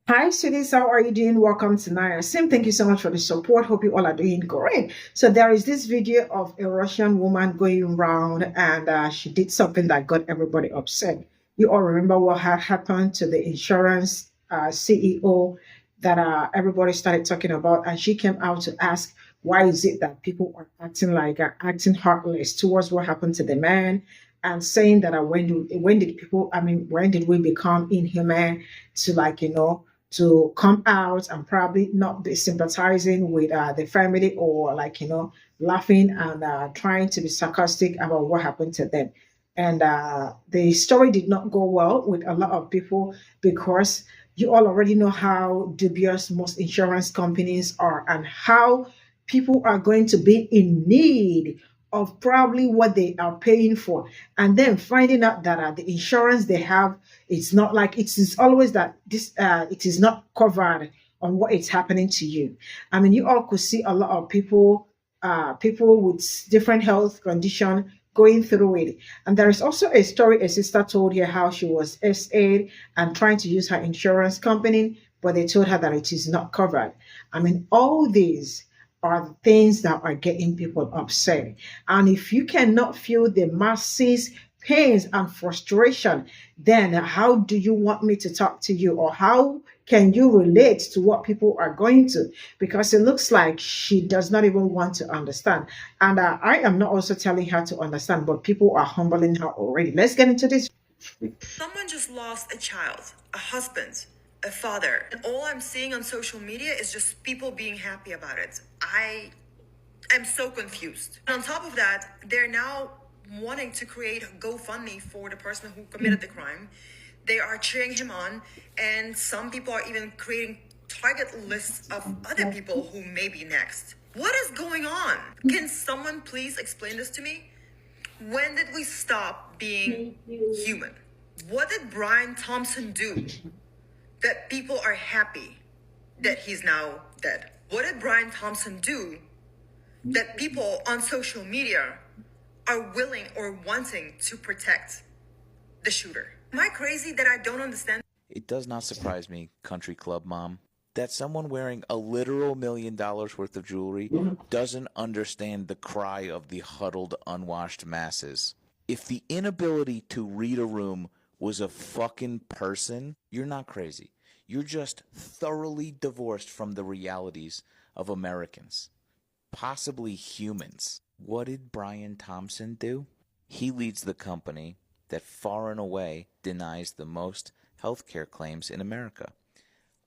Hi, cities. How are you doing? Welcome to Naya Sim. Thank you so much for the support. Hope you all are doing great. So there is this video of a Russian woman going around, and she did something that got everybody upset. You all remember what had happened to the insurance CEO that everybody started talking about, and she came out to ask why is it that people are acting heartless towards what happened to the man, and saying that when did we become inhuman to to come out and probably not be sympathizing with the family, or laughing and trying to be sarcastic about what happened to them. And the story did not go well with a lot of people, because you all already know how dubious most insurance companies are, and how people are going to be in need of probably what they are paying for, and then finding out that the insurance they have, it's not like it is always that this it is not covered on what is happening to you. I mean, you all could see a lot of people with different health condition going through it. And there is also a story a sister told here, how she was SA'd and trying to use her insurance company, but they told her that it is not covered. I mean, all these are the things that are getting people upset. And if you cannot feel the masses pains and frustration, then how do you want me to talk to you? Or how can you relate to what people are going to? Because it looks like she does not even want to understand. And I am not also telling her to understand, but people are humbling her already. Let's get into this. Someone just lost a child, a husband, a father, and all I'm seeing on social media is just people being happy about it. I am so confused. And on top of that, they're now wanting to create a GoFundMe for the person who committed the crime. They are cheering him on, and some people are even creating target lists of other people who may be next. What is going on? Can someone please explain this to me? When did we stop being human? What did Brian Thompson do that people are happy that he's now dead? What did Brian Thompson do that people on social media are willing or wanting to protect the shooter? Am I crazy that I don't understand? It does not surprise me, country club mom, that someone wearing a literal $1 million worth of jewelry doesn't understand the cry of the huddled, unwashed masses. If the inability to read a room was a fucking person, you're not crazy. You're just thoroughly divorced from the realities of Americans, possibly humans. What did Brian Thompson do? He leads the company that far and away denies the most healthcare claims in America.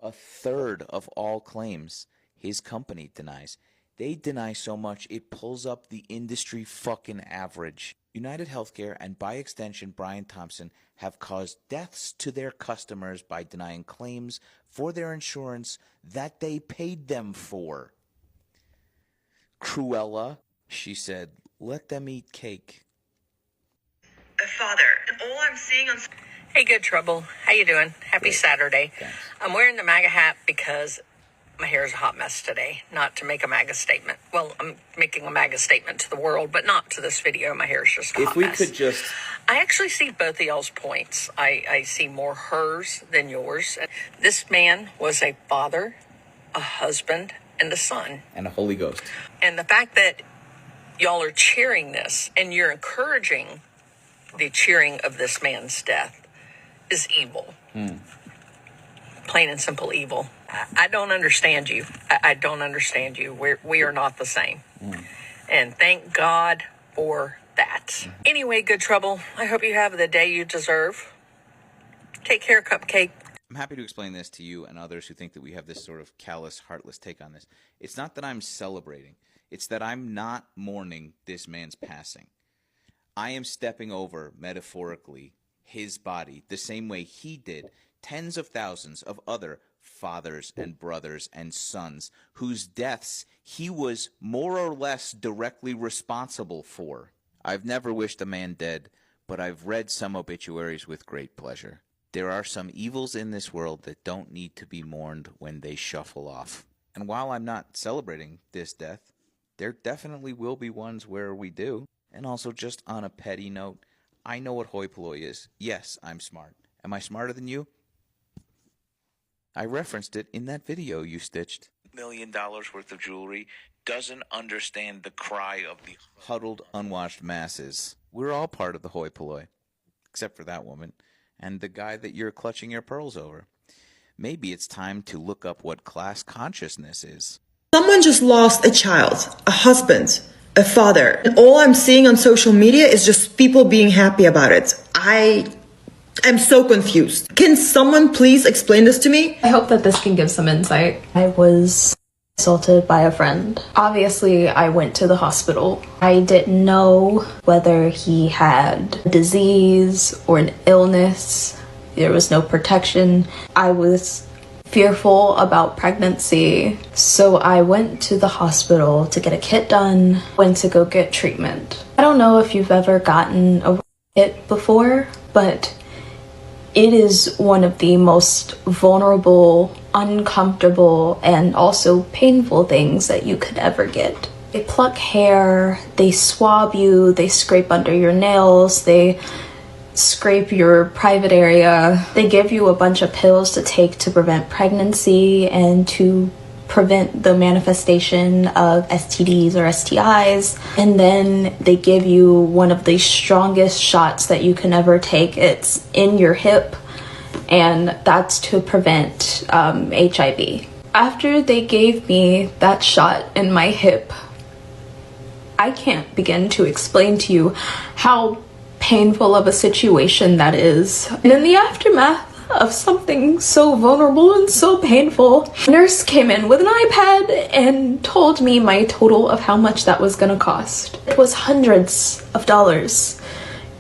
A third of all claims his company denies. They deny so much it pulls up the industry fucking average. United Healthcare, and by extension Brian Thompson, have caused deaths to their customers by denying claims for their insurance that they paid them for. Cruella, she said, let them eat cake. A father, and all I'm seeing on... Hey, Good Trouble. How you doing? Happy Good. Saturday. Thanks. I'm wearing the MAGA hat because my hair is a hot mess today, not to make a MAGA statement. Well, I'm making a MAGA statement to the world, but not to this video. My hair is just a hot mess. If we could just... I actually see both of y'all's points. I see more hers than yours. This man was a father, a husband, and a son. And a Holy Ghost. And the fact that y'all are cheering this and you're encouraging the cheering of this man's death is evil. Plain and simple evil. I don't understand you. I don't understand you. We are not the same. And thank God for that. Anyway, Good Trouble, I hope you have the day you deserve. Take care, Cupcake. I'm happy to explain this to you and others who think that we have this sort of callous, heartless take on this. It's not that I'm celebrating. It's that I'm not mourning this man's passing. I am stepping over, metaphorically, his body the same way he did tens of thousands of other fathers and brothers and sons whose deaths he was more or less directly responsible for. I've never wished a man dead, but I've read some obituaries with great pleasure. There are some evils in this world that don't need to be mourned when they shuffle off. And while I'm not celebrating this death, there definitely will be ones where we do. And also, just on a petty note, I know what hoi polloi is. Yes, I'm smart. Am I smarter than you? I referenced it in that video you stitched. $1 million worth of jewelry doesn't understand the cry of the huddled, unwashed masses. We're all part of the hoi polloi, except for that woman and the guy that you're clutching your pearls over. Maybe it's time to look up what class consciousness is. Someone just lost a child, a husband, a father, and all I'm seeing on social media is just people being happy about it. I'm so confused. Can someone please explain this to me? I hope that this can give some insight. I was assaulted by a friend. Obviously, I went to the hospital. I didn't know whether he had a disease or an illness. There was no protection. I was fearful about pregnancy, so I went to the hospital to get a kit done, went to go get treatment. I don't know if you've ever gotten a kit before, but it is one of the most vulnerable, uncomfortable, and also painful things that you could ever get. They pluck hair, they swab you, they scrape under your nails, they scrape your private area. They give you a bunch of pills to take to prevent pregnancy and to prevent the manifestation of STDs or STIs. And then they give you one of the strongest shots that you can ever take. It's in your hip, and that's to prevent HIV. After they gave me that shot in my hip, I can't begin to explain to you how painful of a situation that is. And in the aftermath of something so vulnerable and so painful, a nurse came in with an iPad and told me my total of how much that was gonna cost. It was hundreds of dollars,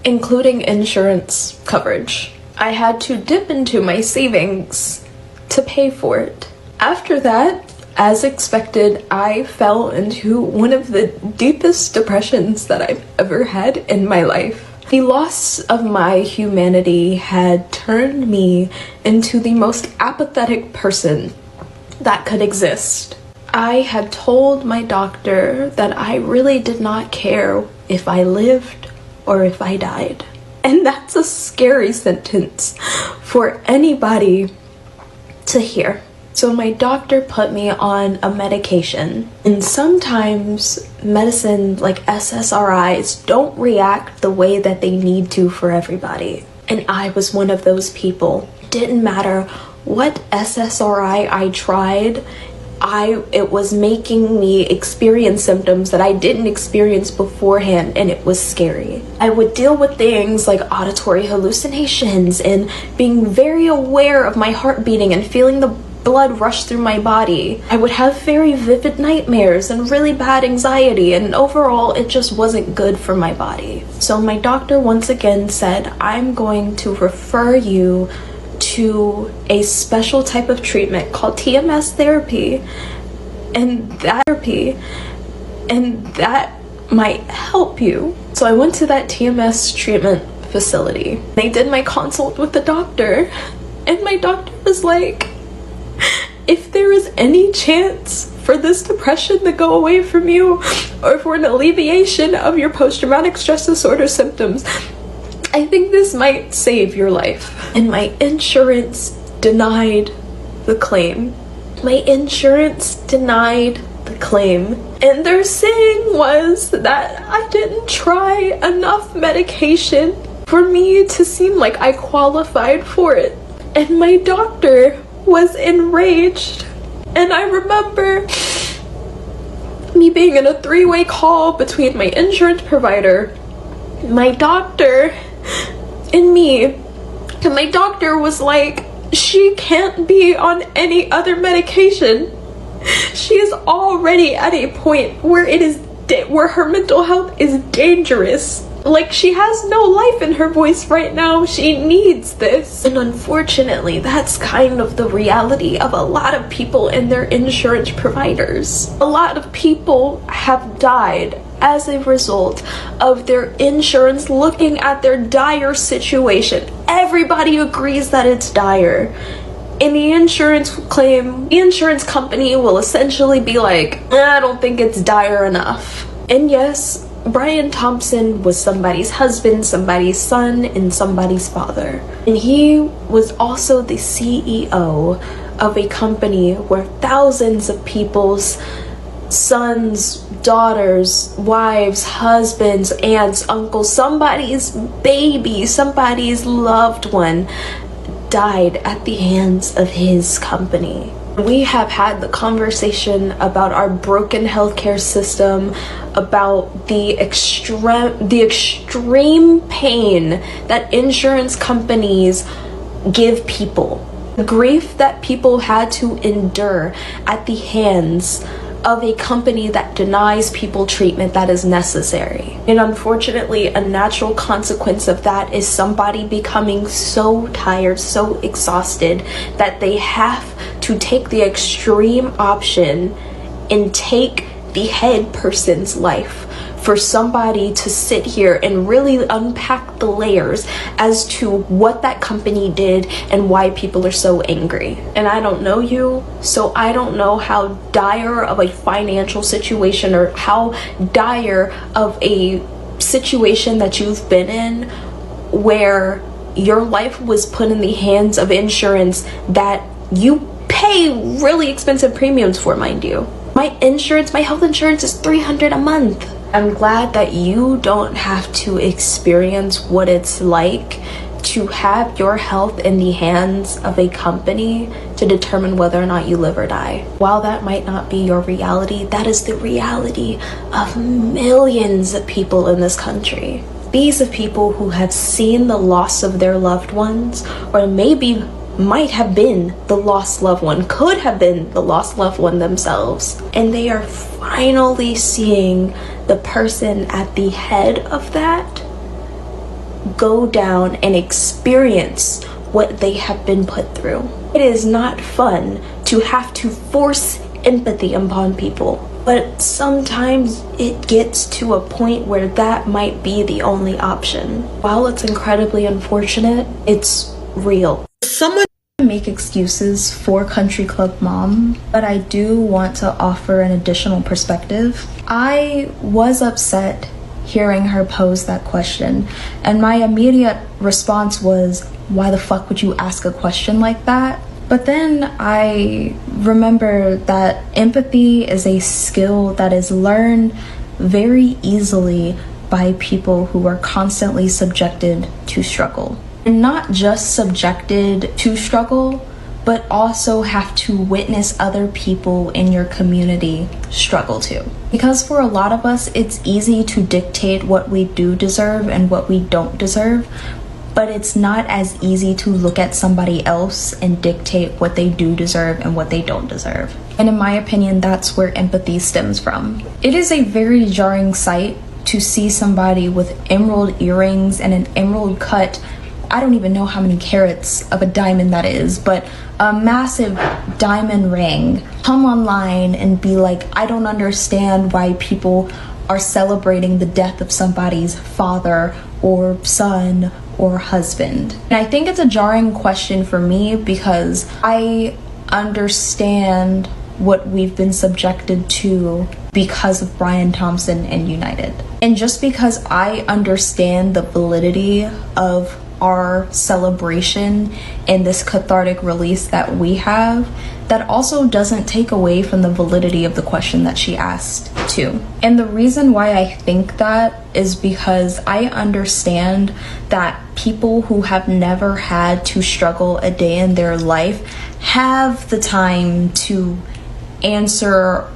including insurance coverage. I had to dip into my savings to pay for it. After that, as expected, I fell into one of the deepest depressions that I've ever had in my life. The loss of my humanity had turned me into the most apathetic person that could exist. I had told my doctor that I really did not care if I lived or if I died. And that's a scary sentence for anybody to hear. So my doctor put me on a medication, and sometimes medicine like SSRIs don't react the way that they need to for everybody. And I was one of those people. It didn't matter what SSRI I tried, it was making me experience symptoms that I didn't experience beforehand, and it was scary. I would deal with things like auditory hallucinations and being very aware of my heart beating and feeling the blood rush through my body. I would have very vivid nightmares and really bad anxiety, and overall it just wasn't good for my body. So my doctor once again said, I'm going to refer you to a special type of treatment called TMS therapy, and that might help you. So I went to that TMS treatment facility. They did my consult with the doctor, and my doctor was like, if there is any chance for this depression to go away from you, or for an alleviation of your post-traumatic stress disorder symptoms, I think this might save your life. And my insurance denied the claim. My insurance denied the claim. And their saying was that I didn't try enough medication for me to seem like I qualified for it. And my doctor was enraged. And I remember me being in a three-way call between my insurance provider, my doctor, and me. And my doctor was like, she can't be on any other medication. She is already at a point where where her mental health is dangerous. Like, she has no life in her voice right now. She needs this. And unfortunately, that's kind of the reality of a lot of people and their insurance providers. A lot of people have died as a result of their insurance looking at their dire situation. Everybody agrees that it's dire. And the insurance company will essentially be like, I don't think it's dire enough. And yes, Brian Thompson was somebody's husband, somebody's son, and somebody's father. And he was also the CEO of a company where thousands of people's sons, daughters, wives, husbands, aunts, uncles, somebody's baby, somebody's loved one died at the hands of his company. We have had the conversation about our broken healthcare system, about the extreme pain that insurance companies give people, the grief that people had to endure at the hands of a company that denies people treatment that is necessary. And unfortunately, a natural consequence of that is somebody becoming so tired, so exhausted, that they have to take the extreme option and take the head person's life, for somebody to sit here and really unpack the layers as to what that company did and why people are so angry. And I don't know you, so I don't know how dire of a financial situation or how dire of a situation that you've been in where your life was put in the hands of insurance that you pay really expensive premiums for, mind you. My health insurance is $300 a month. I'm glad that you don't have to experience what it's like to have your health in the hands of a company to determine whether or not you live or die. While that might not be your reality, that is the reality of millions of people in this country. These are people who have seen the loss of their loved ones, or maybe might have been the lost loved one, could have been the lost loved one themselves. And they are finally seeing the person at the head of that go down and experience what they have been put through. It is not fun to have to force empathy upon people, but sometimes it gets to a point where that might be the only option. While it's incredibly unfortunate, it's real. Someone make excuses for Country Club Mom, but I do want to offer an additional perspective. I was upset hearing her pose that question, and my immediate response was, why the fuck would you ask a question like that? But then I remember that empathy is a skill that is learned very easily by people who are constantly subjected to struggle. And not just subjected to struggle, but also have to witness other people in your community struggle too. Because for a lot of us, it's easy to dictate what we do deserve and what we don't deserve, but it's not as easy to look at somebody else and dictate what they do deserve and what they don't deserve. And in my opinion, that's where empathy stems from. It is a very jarring sight to see somebody with emerald earrings and an emerald cut, I don't even know how many carats of a diamond that is, but a massive diamond ring, come online and be like, I don't understand why people are celebrating the death of somebody's father or son or husband. And I think it's a jarring question for me because I understand what we've been subjected to because of Brian Thompson and United. And just because I understand the validity of our celebration and this cathartic release that we have, that also doesn't take away from the validity of the question that she asked too. And the reason why I think that is because I understand that people who have never had to struggle a day in their life have the time to answer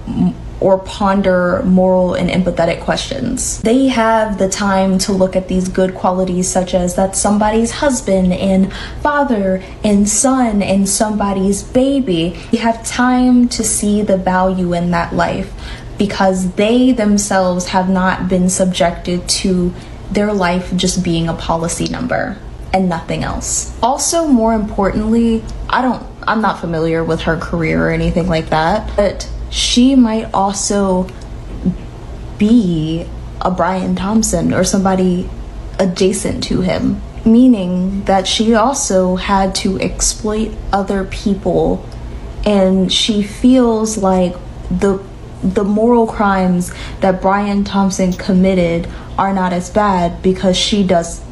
or ponder moral and empathetic questions. They have the time to look at these good qualities such as that somebody's husband and father and son and somebody's baby. They have time to see the value in that life because they themselves have not been subjected to their life just being a policy number and nothing else. Also, more importantly, I'm not familiar with her career or anything like that, but she might also be a Brian Thompson or somebody adjacent to him, meaning that she also had to exploit other people, and she feels like the moral crimes that Brian Thompson committed are not as bad because she does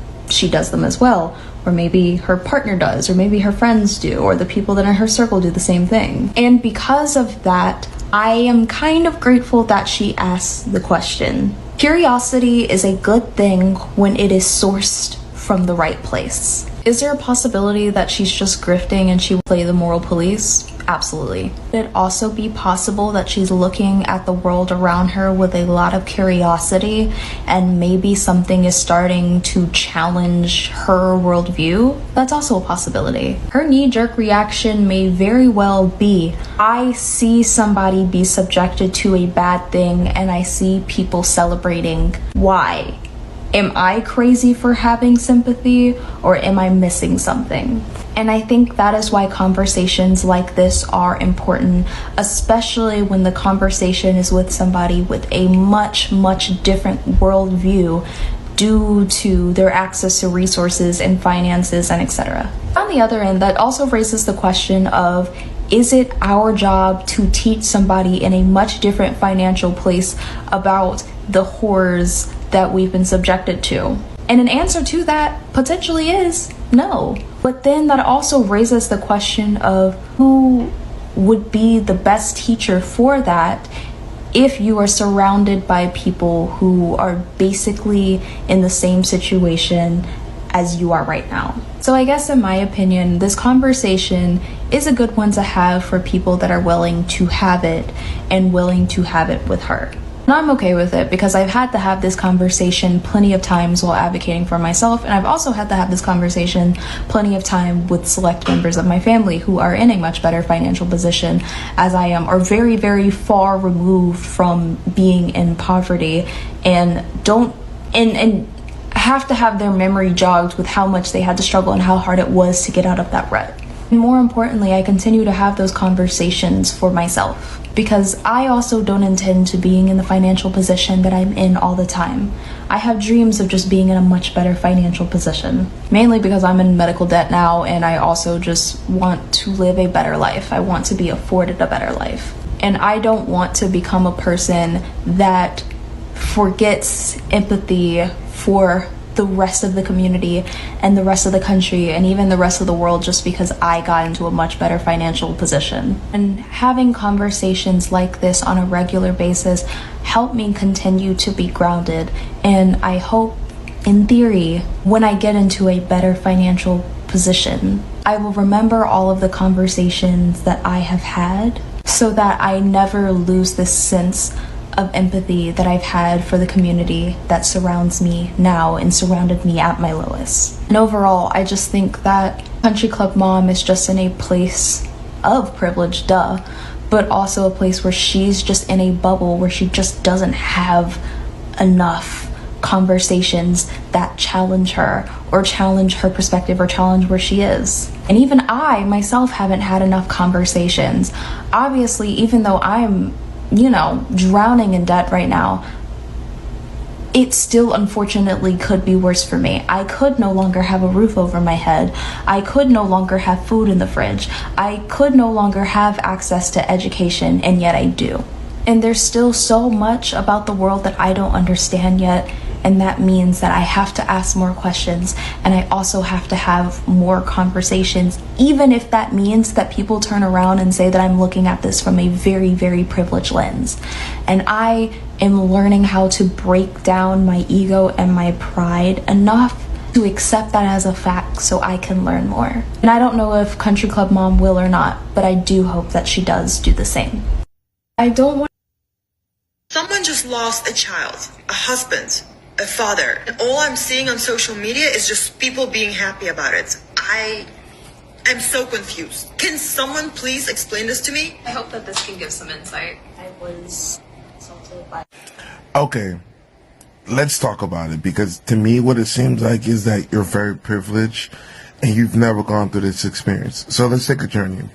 them as well, or maybe her partner does, or maybe her friends do, or the people that are in her circle do the same thing. And because of that, I am kind of grateful that she asked the question. Curiosity is a good thing when it is sourced from the right place. Is there a possibility that she's just grifting and she will play the moral police? Absolutely. Could it also be possible that she's looking at the world around her with a lot of curiosity and maybe something is starting to challenge her worldview? That's also a possibility. Her knee-jerk reaction may very well be, I see somebody be subjected to a bad thing and I see people celebrating. Why? Am I crazy for having sympathy, or am I missing something? And I think that is why conversations like this are important, especially when the conversation is with somebody with a much, much different worldview due to their access to resources and finances and etc. On the other end, that also raises the question of, is it our job to teach somebody in a much different financial place about the horrors that we've been subjected to? And an answer to that potentially is no. But then that also raises the question of who would be the best teacher for that if you are surrounded by people who are basically in the same situation as you are right now. So I guess in my opinion, this conversation is a good one to have for people that are willing to have it and willing to have it with her. And I'm okay with it because I've had to have this conversation plenty of times while advocating for myself, and I've also had to have this conversation plenty of time with select members of my family who are in a much better financial position as I am, or very, very far removed from being in poverty and have to have their memory jogged with how much they had to struggle and how hard it was to get out of that rut. And more importantly, I continue to have those conversations for myself because I also don't intend to being in the financial position that I'm in all the time. I have dreams of just being in a much better financial position, mainly because I'm in medical debt now and I also just want to live a better life. I want to be afforded a better life. And I don't want to become a person that forgets empathy for the rest of the community and the rest of the country and even the rest of the world just because I got into a much better financial position. And having conversations like this on a regular basis help me continue to be grounded, and I hope, in theory, when I get into a better financial position, I will remember all of the conversations that I have had so that I never lose this sense of empathy that I've had for the community that surrounds me now and surrounded me at my lowest. And overall, I just think that Country Club Mom is just in a place of privilege, but also a place where she's just in a bubble where she just doesn't have enough conversations that challenge her or challenge her perspective or challenge where she is. And even I myself haven't had enough conversations. Obviously, even though I'm drowning in debt right now, it still unfortunately could be worse for me. I could no longer have a roof over my head. I could no longer have food in the fridge. I could no longer have access to education, and yet I do. And there's still so much about the world that I don't understand yet, and that means that I have to ask more questions, and I also have to have more conversations, even if that means that people turn around and say that I'm looking at this from a very, very privileged lens. And I am learning how to break down my ego and my pride enough to accept that as a fact so I can learn more. And I don't know if Country Club Mom will or not, but I do hope that she does do the same. I don't want... Someone just lost a child, a husband, a father, and all I'm seeing on social media is just people being happy about it. I'm so confused. Can someone please explain this to me? I hope that this can give some insight. I was assaulted by... Okay, let's talk about it, because to me what it seems like is that you're very privileged and you've never gone through this experience. So let's take a journey.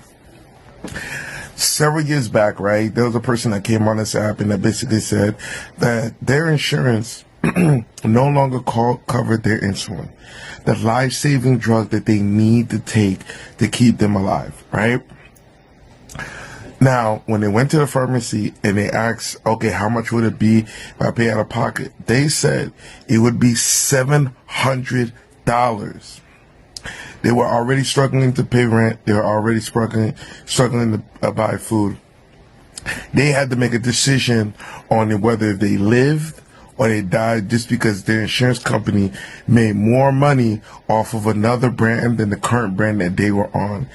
Several years back, right, there was a person that came on this app and that basically said that their insurance no longer covered their insulin, the life-saving drug that they need to take to keep them alive, right? Now, when they went to the pharmacy and they asked, okay, how much would it be if I pay out of pocket? They said it would be $700. They were already struggling to pay rent. They were already struggling to buy food. They had to make a decision on whether they lived or they died, just because their insurance company made more money off of another brand than the current brand that they were on.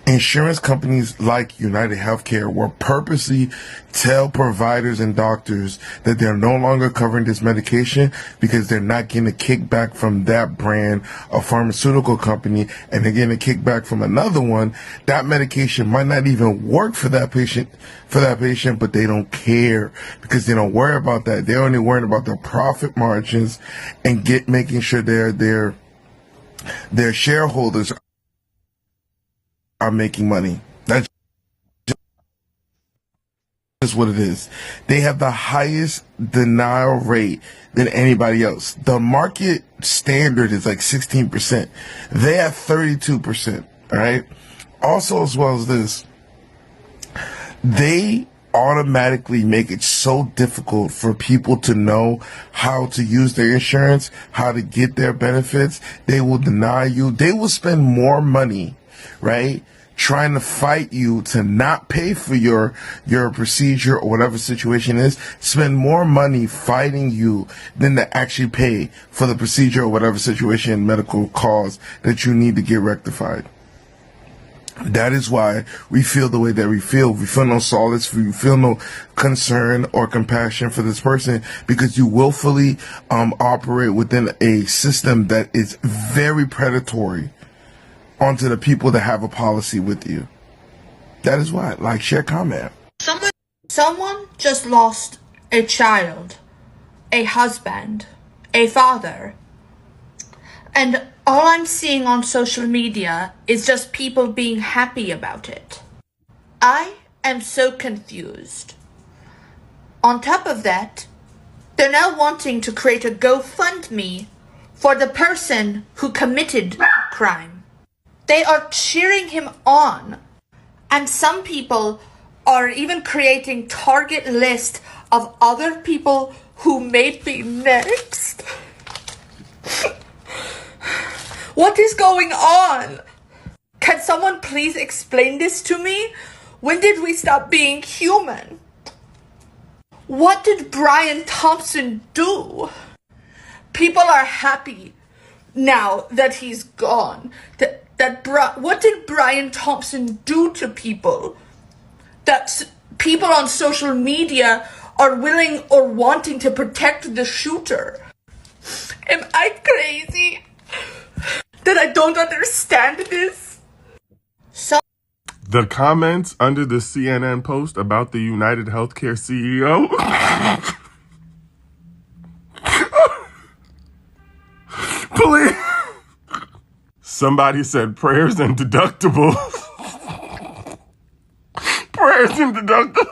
Insurance companies like United Healthcare will purposely tell providers and doctors that they're no longer covering this medication because they're not getting a kickback from that brand of pharmaceutical company, and they're getting a kickback from another one. That medication might not even work for that patient, but they don't care because they don't worry about that. They're only worrying about their profit margins and making sure their shareholders are making money. That's just what it is. They have the highest denial rate than anybody else. The market standard is like 16%. They have 32%. All right. Also, as well as this, they automatically make it so difficult for people to know how to use their insurance, how to get their benefits. They will deny you. They will spend more money, right, trying to fight you to not pay for your procedure or whatever situation is, spend more money fighting you than to actually pay for the procedure or whatever situation, medical cause that you need to get rectified. That is why we feel the way that we feel. We feel no solace. We feel no concern or compassion for this person because you willfully operate within a system that is very predatory onto the people that have a policy with you. That is why. Like, share, comment. Someone just lost a child, a husband, a father, and all I'm seeing on social media is just people being happy about it. I am so confused. On top of that, they're now wanting to create a GoFundMe for the person who committed crime. They are cheering him on. And some people are even creating target list of other people who may be next. What is going on? Can someone please explain this to me? When did we stop being human? What did Brian Thompson do? People are happy now that he's gone. What did Brian Thompson do to people? That people on social media are willing or wanting to protect the shooter. Am I crazy? That I don't understand this? The comments under the CNN post about the United Healthcare CEO. Please. Somebody said prayers and deductibles. Prayers and deductibles.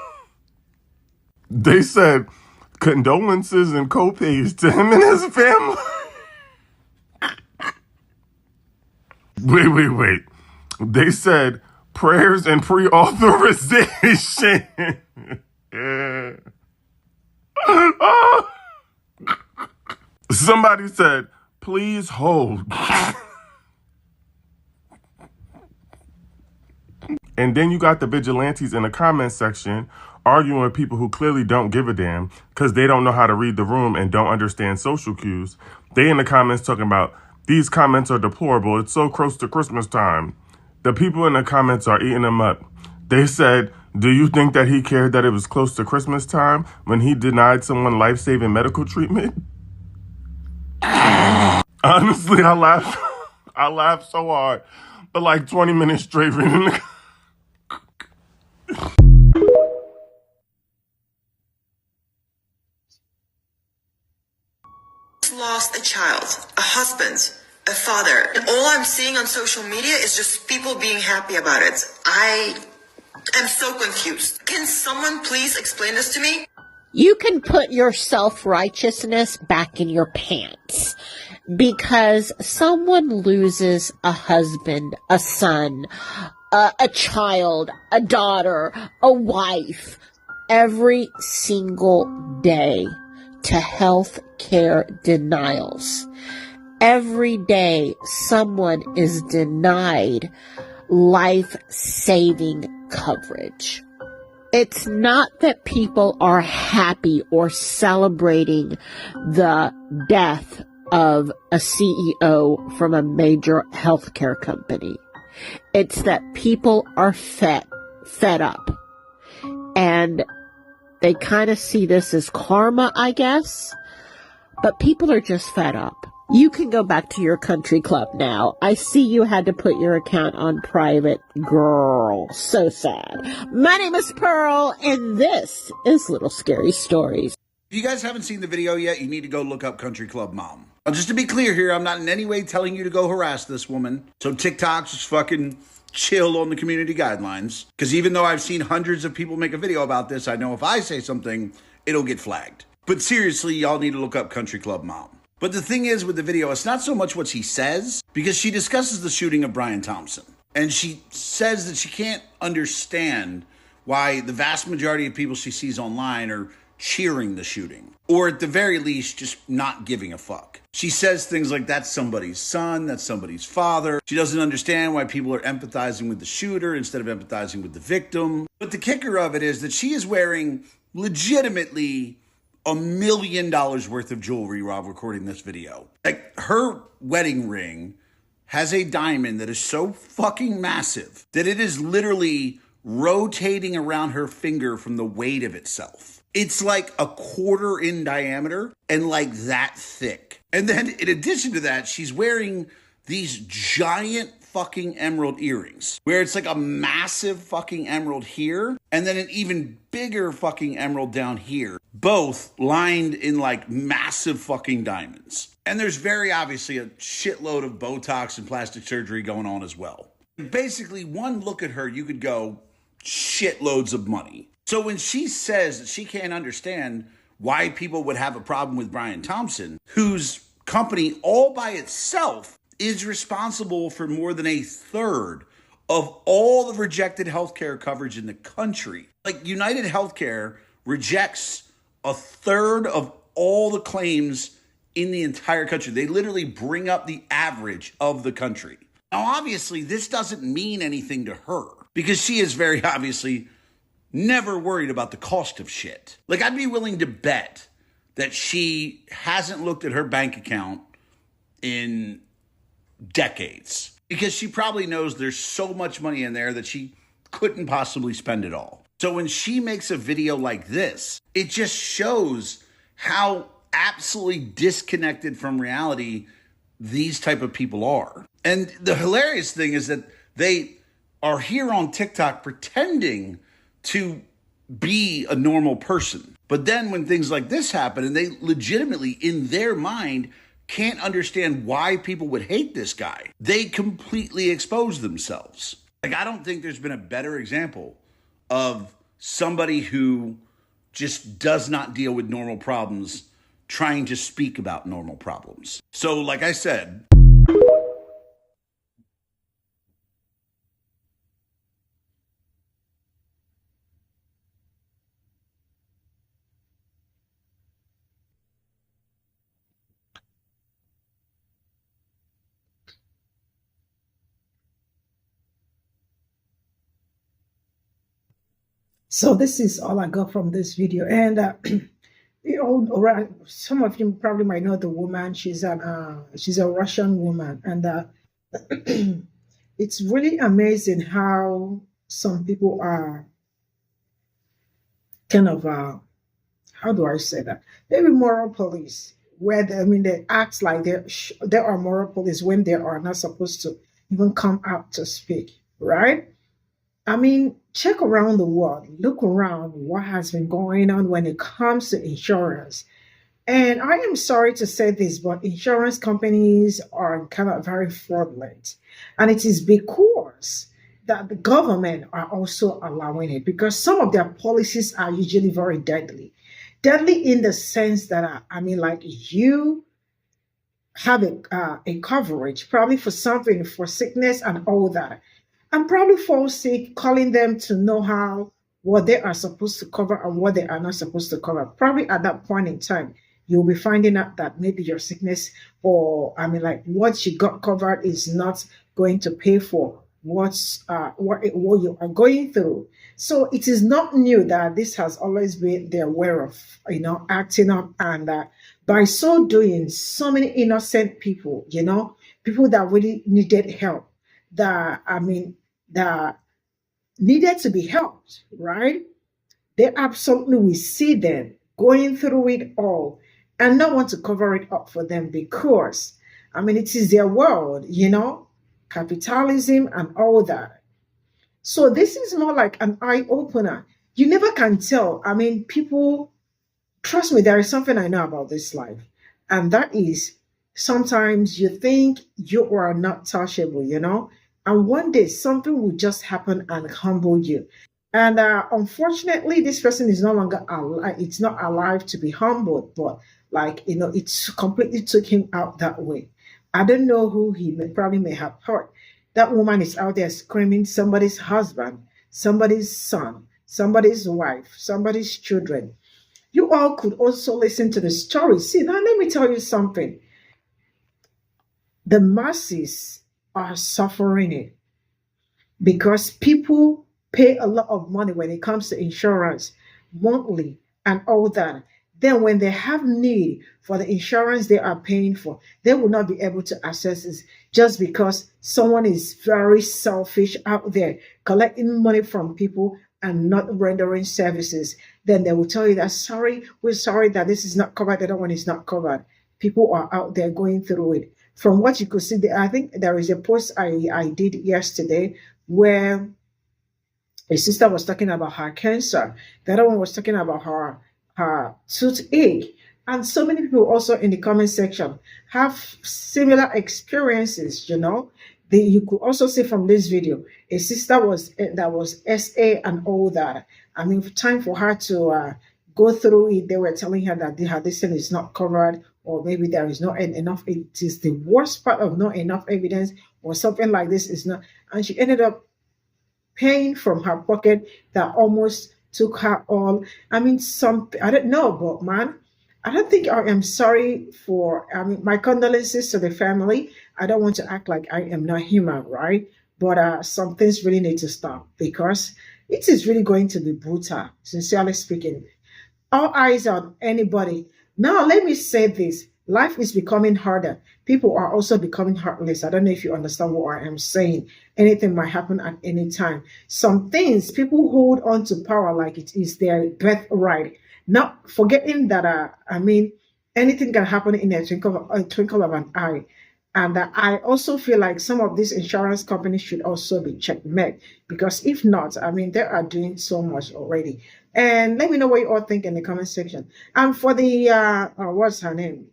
They said condolences and copays to him and his family. Wait. They said prayers and pre-authorization. Somebody said, please hold. And then you got the vigilantes in the comment section arguing with people who clearly don't give a damn because they don't know how to read the room and don't understand social cues. They in the comments talking about, these comments are deplorable. It's so close to Christmas time. The people in the comments are eating them up. They said, do you think that he cared that it was close to Christmas time when he denied someone life-saving medical treatment? Honestly, I laughed so hard for like 20 minutes straight reading the lost a child, a husband, a father, and all I'm seeing on social media is just people being happy about it. I am so confused. Can someone please explain this to me? You can put your self-righteousness back in your pants because someone loses a husband, a son, a child, a daughter, a wife every single day to health care denials. Every day, someone is denied life-saving coverage. It's not that people are happy or celebrating the death of a CEO from a major healthcare company. It's that people are fed up. And they kind of see this as karma, I guess. But people are just fed up. You can go back to your country club now. I see you had to put your account on private. Girl, so sad. My name is Pearl, and this is Little Scary Stories. If you guys haven't seen the video yet, you need to go look up Country Club Mom. Now, just to be clear here, I'm not in any way telling you to go harass this woman. So TikTok, just fucking chill on the community guidelines. Because even though I've seen hundreds of people make a video about this, I know if I say something, it'll get flagged. But seriously, y'all need to look up Country Club Mom. But the thing is with the video, it's not so much what she says, because she discusses the shooting of Brian Thompson. And she says that she can't understand why the vast majority of people she sees online are cheering the shooting. Or at the very least, just not giving a fuck. She says things like, that's somebody's son, that's somebody's father. She doesn't understand why people are empathizing with the shooter instead of empathizing with the victim. But the kicker of it is that she is wearing legitimately $1 million worth of jewelry while recording this video. Like, her wedding ring has a diamond that is so fucking massive that it is literally rotating around her finger from the weight of itself. It's like a quarter in diameter and like that thick. And then in addition to that, she's wearing these giant fucking emerald earrings where it's like a massive fucking emerald here and then an even bigger fucking emerald down here, both lined in like massive fucking diamonds. And there's very obviously a shitload of Botox and plastic surgery going on as well. Basically, one look at her, you could go, shitloads of money. So when she says that she can't understand why people would have a problem with Brian Thompson, whose company all by itself is responsible for more than a third of all the rejected healthcare coverage in the country. Like, United Healthcare rejects a third of all the claims in the entire country. They literally bring up the average of the country. Now, obviously, this doesn't mean anything to her because she is very obviously never worried about the cost of shit. Like, I'd be willing to bet that she hasn't looked at her bank account in decades because she probably knows there's so much money in there that she couldn't possibly spend it all. So when she makes a video like this, it just shows how absolutely disconnected from reality these type of people are. And the hilarious thing is that they are here on TikTok pretending to be a normal person. But then when things like this happen and they legitimately in their mind can't understand why people would hate this guy, they completely expose themselves. Like, I don't think there's been a better example of somebody who just does not deal with normal problems trying to speak about normal problems. So, like I said, So this is all I got from this video. And some of you probably might know the woman. She's a Russian woman, and it's really amazing how some people are kind of how do I say that? Maybe moral police, where they act like they are moral police when they are not supposed to even come out to speak, right? I mean, check around the world, look around what has been going on when it comes to insurance. And I am sorry to say this, but insurance companies are kind of very fraudulent. And it is because that the government are also allowing it, because some of their policies are usually very deadly. Deadly in the sense that, like, you have a coverage, probably for something, for sickness and all that. And probably fall sick, calling them to know what they are supposed to cover and what they are not supposed to cover. Probably at that point in time, you'll be finding out that maybe your sickness, or I mean, like what you got covered is not going to pay for what you are going through. So it is not new that this has always been their way of, acting up, and by so doing, so many innocent people, people that really needed help, that needed to be helped, right? They absolutely will see them going through it all and not want to cover it up for them because, it is their world, capitalism and all that. So this is more like an eye opener. You never can tell. People, trust me, there is something I know about this life, and that is sometimes you think you are not touchable, and one day something will just happen and humble you. And unfortunately, this person is no longer alive. It's not alive to be humbled, but it's completely took him out that way. I don't know who probably may have hurt. That woman is out there screaming somebody's husband, somebody's son, somebody's wife, somebody's children. You all could also listen to the story. See, now let me tell you something. The masses are suffering it because people pay a lot of money when it comes to insurance monthly and all that. Then when they have need for the insurance they are paying for, they will not be able to access it just because someone is very selfish out there collecting money from people and not rendering services. Then they will tell you that, sorry, we're sorry that this is not covered, the other one is not covered. People are out there going through it. From what you could see, I think there is a post I did yesterday where a sister was talking about her cancer. The other one was talking about her toothache. And so many people also in the comment section have similar experiences, You could also see from this video, a sister that was SA and all that. Time for her to go through it, they were telling her that this thing is not covered, or maybe there is not enough. It is the worst part of not enough evidence, or something like this is not. And she ended up paying from her pocket that almost took her all. I don't know, but man, I don't think I am sorry for, my condolences to the family. I don't want to act like I am not human, right? But some things really need to stop because it is really going to be brutal, sincerely speaking. All eyes on anybody. Now, let me say this. Life is becoming harder. People are also becoming heartless. I don't know if you understand what I am saying. Anything might happen at any time. Some things, people hold on to power like it is their birthright. Not forgetting that, anything can happen in a twinkle of an eye. And I also feel like some of these insurance companies should also be checkmate, because if not, they are doing so much already. And let me know what you all think in the comment section. And for the, what's her name?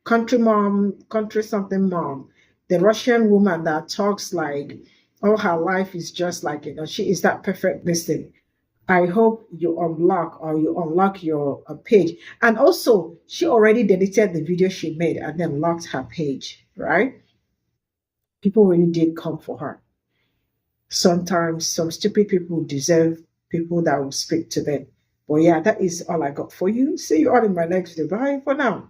Country something mom, the Russian woman that talks like all her life is just like, she is that perfect listening. I hope you unlock your page. And also, she already deleted the video she made and then locked her page, right? People really did come for her. Sometimes some stupid people deserve people that will speak to them. But yeah, that is all I got for you. See you all in my next video. Bye for now.